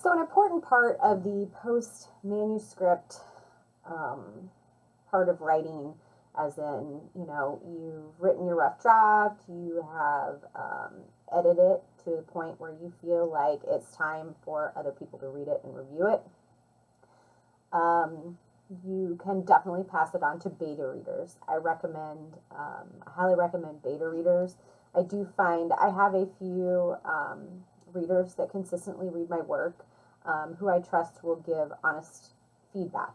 So an important part of the post-manuscript part of writing, as in, you've written your rough draft, you have edited it to the point where you feel like it's time for other people to read it and review it. You can definitely pass it on to beta readers. I highly recommend beta readers. I do find I have a few readers that consistently read my work, who I trust will give honest feedback.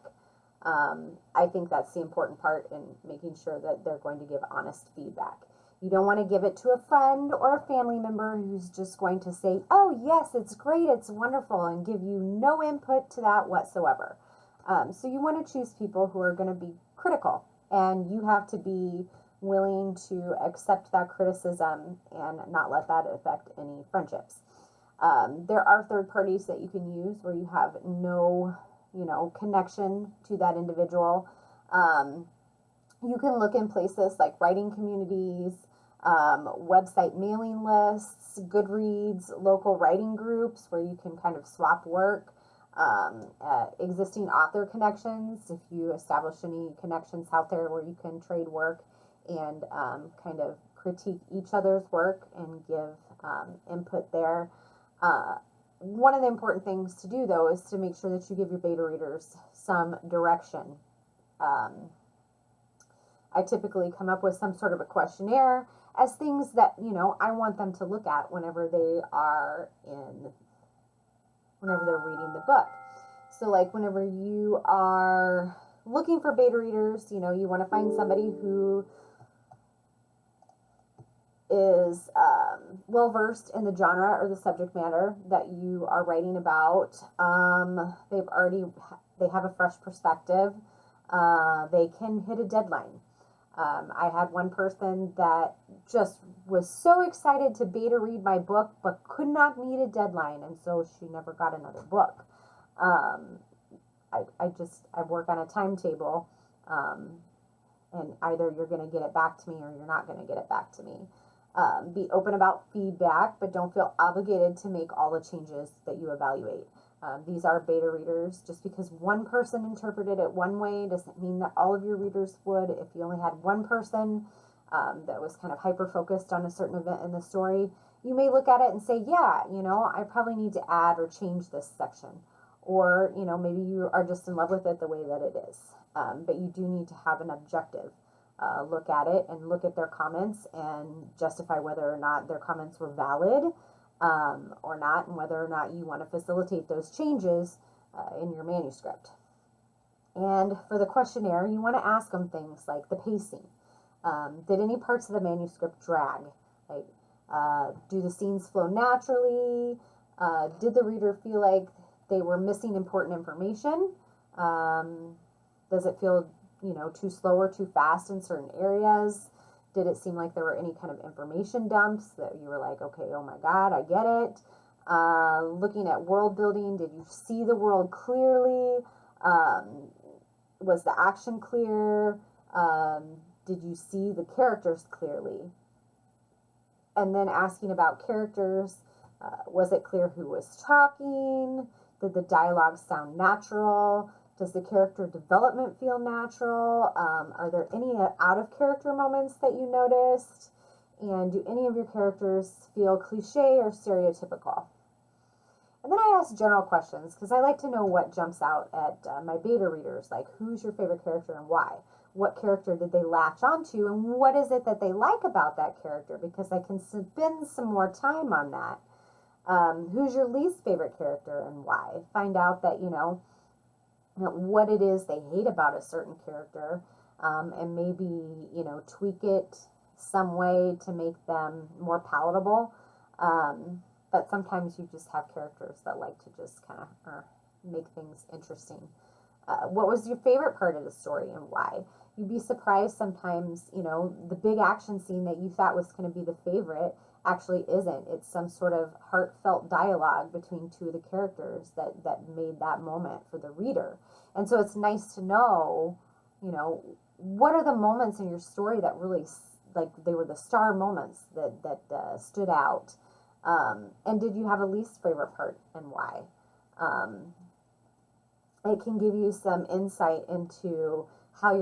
I think that's the important part in making sure that they're going to give honest feedback. You don't want to give it to a friend or a family member who's just going to say, oh, yes, it's great, it's wonderful, and give you no input to that whatsoever. So you want to choose people who are going to be critical, and you have to be willing to accept that criticism and not let that affect any friendships. There are third parties that you can use where you have no connection to that individual. You can look in places like writing communities, website mailing lists, Goodreads, local writing groups where you can kind of swap work, existing author connections, if you establish any connections out there where you can trade work and kind of critique each other's work and give input there. One of the important things to do, though, is to make sure that you give your beta readers some direction. I typically come up with some sort of a questionnaire as things that, I want them to look at whenever they're reading the book. So, like, whenever you are looking for beta readers, you want to find somebody who is well-versed in the genre or the subject matter that you are writing about. They have a fresh perspective. They can hit a deadline. I had one person that just was so excited to beta read my book, but could not meet a deadline, and so she never got another book. I work on a timetable, and either you're going to get it back to me or you're not going to get it back to me. Be open about feedback, but don't feel obligated to make all the changes that you evaluate. These are beta readers. Just because one person interpreted it one way doesn't mean that all of your readers would. If you only had one person that was kind of hyper-focused on a certain event in the story, you may look at it and say, yeah, I probably need to add or change this section. Or, maybe you are just in love with it the way that it is. But you do need to have an objective. Look at it and look at their comments and justify whether or not their comments were valid or not, and whether or not you want to facilitate those changes in your manuscript. And for the questionnaire, you want to ask them things like the pacing. Did any parts of the manuscript drag? Like, do the scenes flow naturally? Did the reader feel like they were missing important information? Does it feel too slow or too fast in certain areas? Did it seem like there were any kind of information dumps that you were like, okay, oh my God, I get it? Looking at world building, did you see the world clearly? Was the action clear? Did you see the characters clearly? And then asking about characters, was it clear who was talking? Did the dialogue sound natural? Does the character development feel natural? Are there any out of character moments that you noticed? And do any of your characters feel cliche or stereotypical? And then I ask general questions because I like to know what jumps out at my beta readers, like who's your favorite character and why? What character did they latch onto, and what is it that they like about that character? Because I can spend some more time on that. Who's your least favorite character and why? Find out that, what it is they hate about a certain character, and maybe, tweak it some way to make them more palatable. But sometimes you just have characters that like to just kind of make things interesting. What was your favorite part of the story and why? You'd be surprised sometimes, the big action scene that you thought was going to be the favorite actually isn't. It's some sort of heartfelt dialogue between two of the characters that made that moment for the reader. And so it's nice to know, what are the moments in your story that really, like, they were the star moments that stood out. And did you have a least favorite part and why? It can give you some insight into how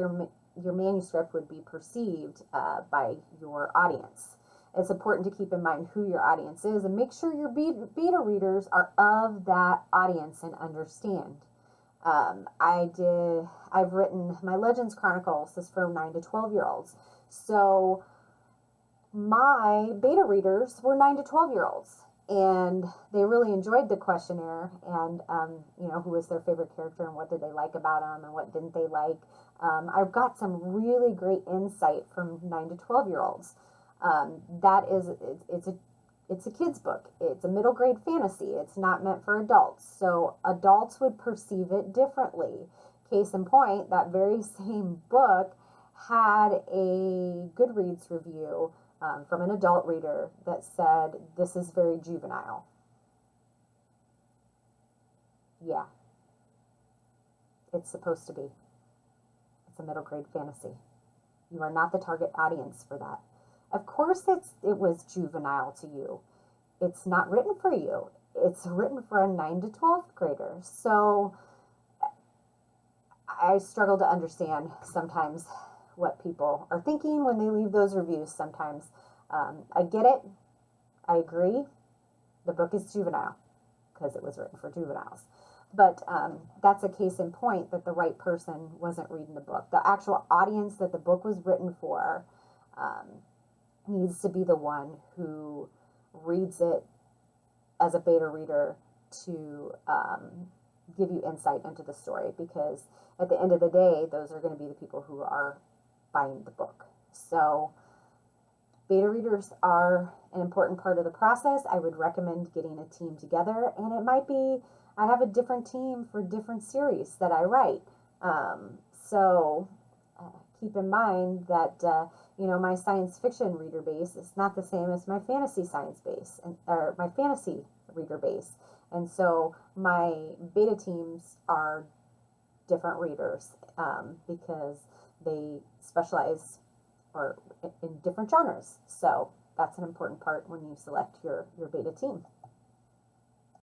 your manuscript would be perceived by your audience. It's important to keep in mind who your audience is and make sure your beta readers are of that audience and understand. I've written my Legends Chronicles is for 9 to 12-year-olds. So my beta readers were 9 to 12-year-olds. And they really enjoyed the questionnaire and, who was their favorite character and what did they like about them and what didn't they like. I've got some really great insight from 9 to 12-year-olds. It's a kid's book. It's a middle grade fantasy. It's not meant for adults. So adults would perceive it differently. Case in point, that very same book had a Goodreads review from an adult reader that said, this is very juvenile. Yeah, it's supposed to be. It's a middle grade fantasy. You are not the target audience for that. Of course it was juvenile to you. It's not written for you. It's written for a 9 to 12th grader. So I struggle to understand sometimes what people are thinking when they leave those reviews sometimes. I get it. I agree. The book is juvenile because it was written for juveniles. But that's a case in point that the right person wasn't reading the book. The actual audience that the book was written for needs to be the one who reads it as a beta reader to give you insight into the story, because at the end of the day, those are going to be the people who are buying the book. So beta readers are an important part of the process. I would recommend getting a team together, and it might be, I have a different team for different series that I write. So keep in mind that, my science fiction reader base is not the same as my fantasy science base or my fantasy reader base. And so my beta teams are different readers because they specialize or in different genres. So that's an important part when you select your beta team.